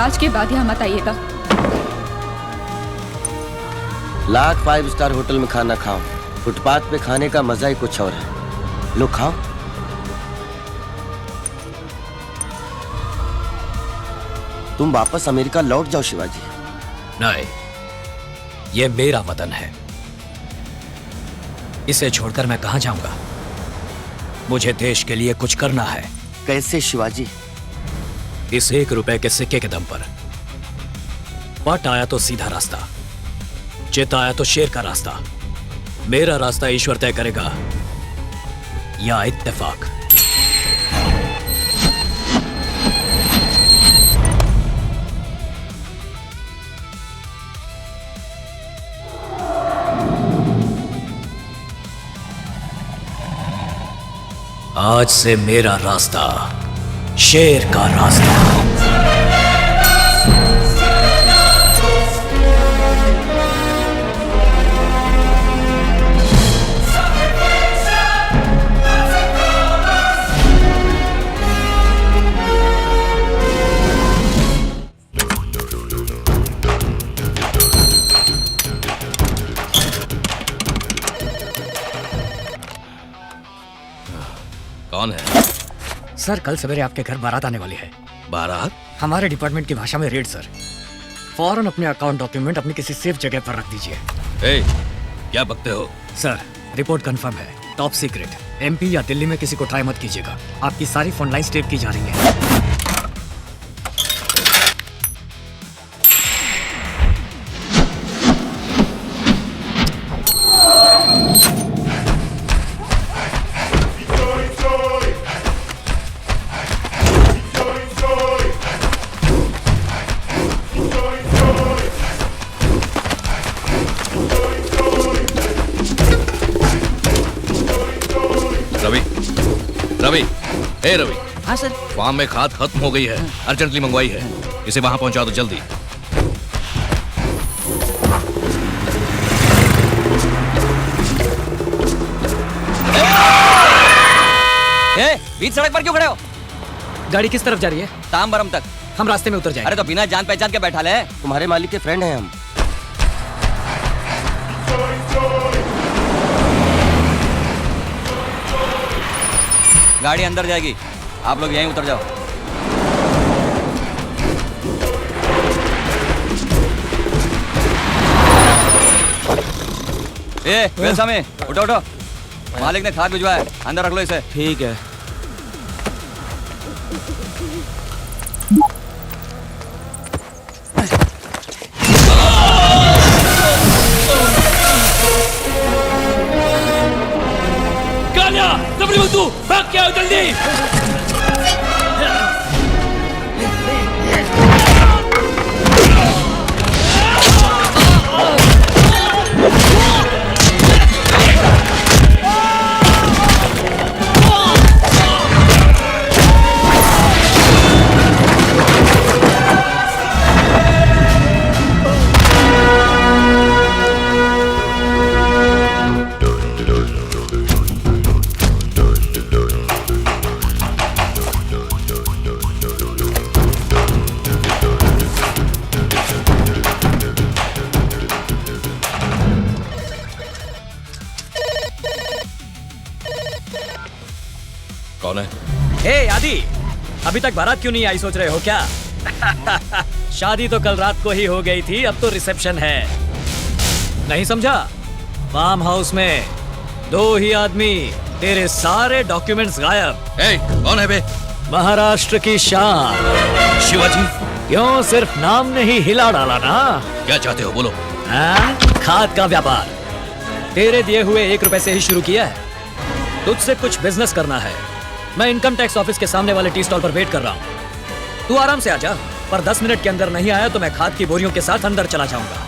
आज के बाद यहाँ मत आइएगा। लाख 5 स्टार होटल में खाना खाओ, फुटपाथ पे खाने का मजा ही कुछ और है। लो खाओ। तुम वापस अमेरिका लौट जाओ शिवाजी। नहीं, ये मेरा वतन है, इसे छोड़कर मैं कहां जाऊंगा? मुझे देश के लिए कुछ करना है। कैसे शिवाजी? इस 1 रुपए के सिक्के के दम पर। पट आया तो सीधा रास्ता, चित आया तो शेर का रास्ता। मेरा रास्ता ईश्वर तय करेगा या इत्तेफाक। आज से मेरा रास्ता शेर का रास्ता। कौन है? सर, कल सवेरे आपके घर बारात आने वाली है। बारात? हमारे डिपार्टमेंट की भाषा में रेड सर। फौरन अपने अकाउंट डॉक्यूमेंट अपनी किसी सेफ जगह पर रख दीजिए। ए, क्या बकते हो? सर, रिपोर्ट कंफर्म है, टॉप सीक्रेट। एमपी या दिल्ली में किसी को ट्राई मत कीजिएगा। आपकी सारी फोन लाइन टेप की जा रही है। रवि, ए रवि। हाँ सर। फार्म में खाद खत्म हो गई है, अर्जेंटली मंगवाई है, इसे वहां पहुंचा दो जल्दी। बीच सड़क पर क्यों खड़े हो? गाड़ी किस तरफ जा रही है? ताम्बरम तक। हम रास्ते में उतर जाएंगे। अरे तो बिना जान पहचान के बैठा ले। तुम्हारे मालिक के फ्रेंड हैं हम। गाड़ी अंदर जाएगी, आप लोग यहीं उतर जाओ। वेलसामी, उठो उठो। मालिक ने खाद भिजवाया, अंदर रख लो इसे। ठीक है। तू भाग के आओ जल्दी। कौन है? हे आदि, अभी तक बारात क्यों नहीं आई, सोच रहे हो क्या? शादी तो कल रात को ही हो गई थी, अब तो रिसेप्शन है। नहीं समझा? फार्म हाउस में 2 ही आदमी, तेरे सारे डॉक्यूमेंट्स गायब। ए, कौन है बे? महाराष्ट्र की शान शिवाजी। क्यों, सिर्फ नाम ने ही हिला डाला ना? क्या चाहते हो बोलो? खाद का व्यापार तेरे दिए हुए 1 रुपए से ही शुरू किया है। तुझसे कुछ बिजनेस करना है। मैं इनकम टैक्स ऑफिस के सामने वाले टी स्टॉल पर वेट कर रहा हूँ। तू आराम से आ जा, पर 10 मिनट के अंदर नहीं आया तो मैं खाद की बोरियों के साथ अंदर चला जाऊंगा।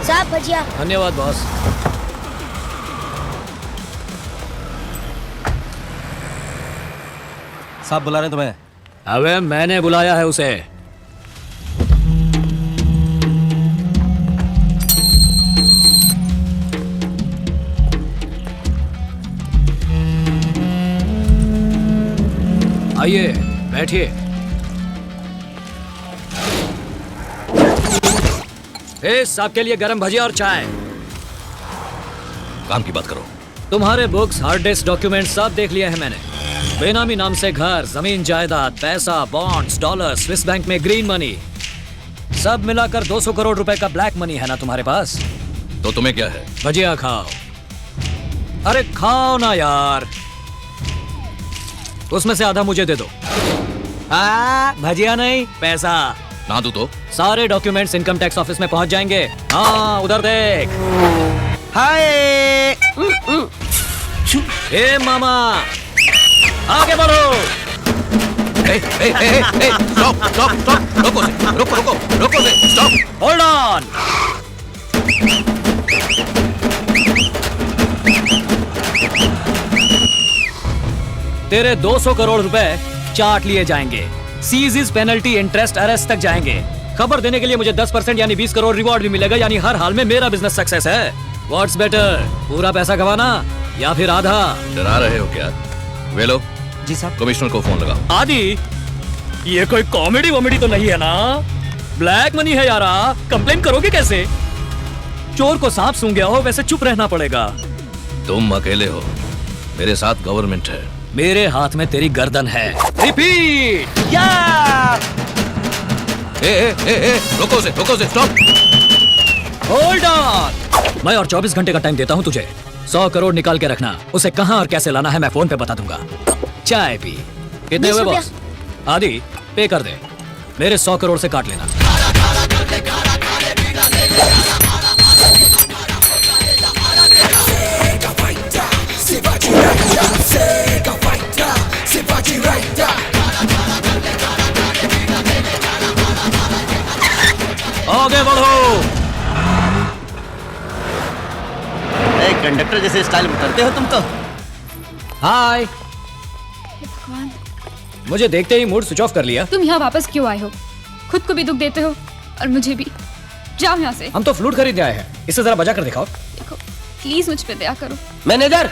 साहब भजिया। धन्यवाद बॉस। साहब बुला रहे हैं तुम्हें। अबे मैंने बुलाया है उसे। आइए बैठिए। इस आपके लिए गरम भजिया और चाय। काम की बात करो। तुम्हारे बुक्स, हार्ड डिस्क, डॉक्यूमेंट सब देख लिए हैं मैंने। बेनामी नाम से घर, जमीन, जायदाद, पैसा, बॉन्ड्स, डॉलर, स्विस बैंक में ग्रीन मनी, सब मिलाकर 200 करोड़ रुपए का ब्लैक मनी है ना तुम्हारे पास? तो तुम्हें क्या है? भजिया खाओ। अरे खाओ ना यार। उसमें से आधा मुझे दे दो। भजिया नहीं, पैसा। ना दूं तो? सारे डॉक्यूमेंट्स इनकम टैक्स ऑफिस में पहुंच जाएंगे। हाँ उधर देख। हाय। ए मामा, आगे बढ़ो। स्टॉप स्टॉप स्टॉप, रोको से, रोको से, स्टॉप। Hold on. तेरे 200 करोड़ रुपए चाट लिए जाएंगे। सीजीज, पेनल्टी, इंटरेस्ट, अरेस्ट तक जाएंगे। खबर देने के लिए मुझे 10% यानी 20 करोड़ रिवॉर्ड भी मिलेगा, यानी हर हाल में मेरा बिजनेस सक्सेस है। व्हाट्स बेटर, पूरा पैसा गवाना या फिर आधा? डरा रहे हो क्या? वेलो जी साहब। कमिश्नर को फोन लगाओ। आदि, ये कोई कॉमेडी वॉमेडी तो नहीं है ना? ब्लैक मनी है यारा, कंप्लेन करोगे कैसे? चोर को सांप सूंघ गया हो वैसे चुप रहना पड़ेगा। तुम अकेले हो, मेरे साथ गवर्नमेंट है। मेरे हाथ में तेरी गर्दन है। रिपीट। रोको से, स्टॉप। Hold on. मैं और 24 घंटे का टाइम देता हूँ तुझे। 100 करोड़ निकाल के रखना। उसे कहाँ और कैसे लाना है मैं फोन पे बता दूंगा। चाय पी। कितने हुए बॉस? आदि, पे कर दे। मेरे 100 करोड़ से काट लेना। आगे बढ़ो। कंडक्टर जैसे स्टाइल में करते हो तुम तो। हाय। मुझे देखते ही मूड स्विच ऑफ कर लिया। तुम यहाँ वापस क्यों आए हो? खुद को भी दुख देते हो और मुझे भी। जाओ यहाँ से। हम तो फ्लूट खरीदने आए हैं, इसे जरा बजा कर दिखाओ। देखो प्लीज मुझ पे दया करो। मैनेजर,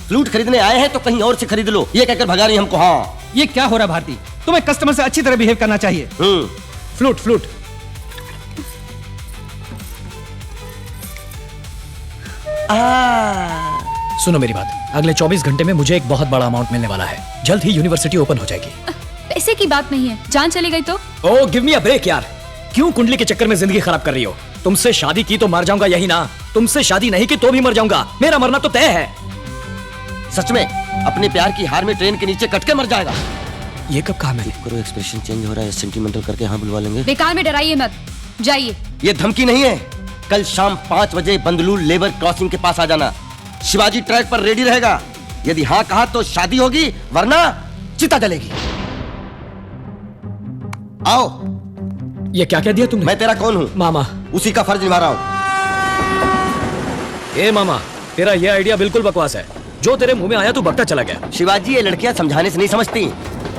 फ्लूट खरीदने आए हैं तो कहीं और से खरीद लो, ये कहकर भगा रही हमको। हाँ, ये क्या हो रहा भारती? तुम्हें कस्टमर से अच्छी तरह बिहेव करना चाहिए। Flute flute. सुनो मेरी बात, अगले 24 घंटे में मुझे एक बहुत बड़ा अमाउंट मिलने वाला है। जल्द ही यूनिवर्सिटी ओपन हो जाएगी। पैसे की बात नहीं है, जान चली गई तो? ओह गिव मी अ ब्रेक यार। क्यों कुंडली के चक्कर में जिंदगी खराब कर रही हो? तुमसे शादी की तो मर जाऊंगा, यही ना? तुमसे शादी नहीं की तो भी मर जाऊंगा। मेरा मरना तो तय है। सच में अपने प्यार की हार में ट्रेन के नीचे कट के मर जाएगा। ये कब कहा मैंने? करो, एक्सप्रेशन चेंज हो रहा है। सेंटिमेंटल करके हाँ बुलवा लेंगे। बेकार में डराइए मत, जाइए। ये धमकी नहीं है। कल शाम 5 बजे बंदलूर लेबर क्रॉसिंग के पास आ जाना। शिवाजी ट्रैक पर रेडी रहेगा। यदि हाँ कहा तो शादी होगी, वरना चिता जलेगी। आओ। ये क्या कह दिया तुमने? मैं तेरा कौन हूँ? मामा। उसी का फर्ज निभा रहा हूँ। ए मामा, तेरा ये आइडिया बिल्कुल बकवास है। जो तेरे मुंह में आया तू बकता चला गया। शिवाजी, ये लड़कियां समझाने से नहीं समझती।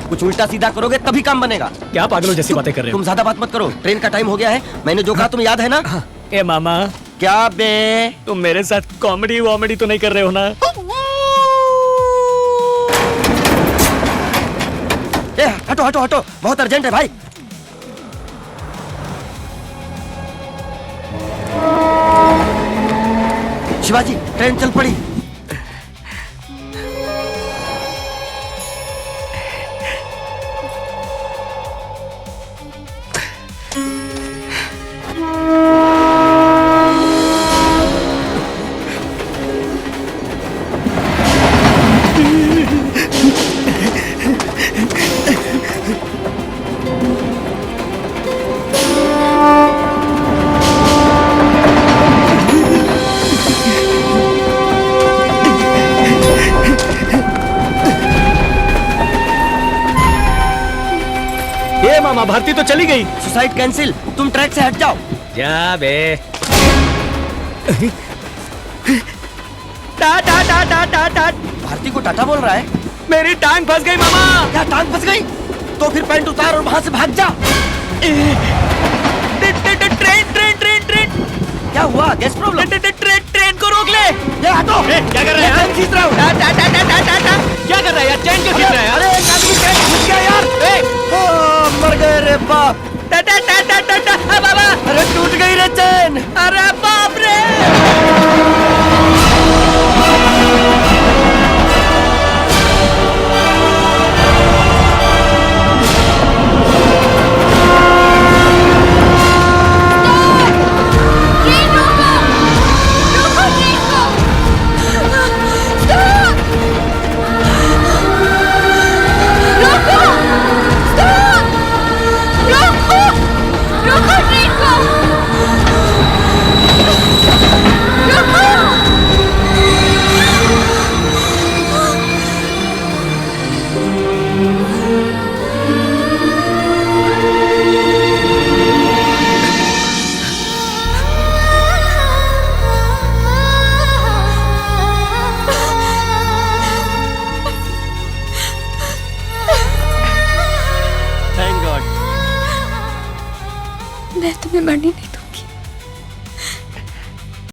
कुछ उल्टा सीधा करोगे तभी काम बनेगा। क्या पागलों जैसी बातें कर रहे हो? तुम ज्यादा बात मत करो, ट्रेन का टाइम हो गया है। मैंने जो कहा तुम्हें याद है ना? ए मामा, क्या बे? तुम मेरे साथ कॉमेडी वॉमेडी तो नहीं कर रहे हो ना? ए, हटो हटो हटो, बहुत अर्जेंट है भाई। शिवाजी, ट्रेन चल पड़ी। मामा, भारती तो चली गई। सुसाइड कैंसिल, तुम ट्रैक से हट जाओ। जा बे। टा टा टा टा टा टा। भारती को टाटा बोल रहा है। मेरी टांग फंस गई मामा। क्या टांग फंस गई? तो फिर पैंट उतार और वहां से भाग जा। Train train train train. क्या हुआ? Gas problem? ट्रेन को रोक ले। ये हटो। क्या कर रहा है? खींच रहा हूँ। क्या कर रहा है यार? ट्रेन क्यों खींच रहा है यार? अरे एक आदमी ट्रेन खींच गया तेरे बाप। बाबा अरे टूट गई रे चैन। अरे बाप रे ट्रेन रोको, रोको ट्रेन को। स्टॉप, रोको, स्टॉप, रोको, रोको ट्रेन को, रोको। Thank God. मैं तुम्हें मरने नहीं दूंगी।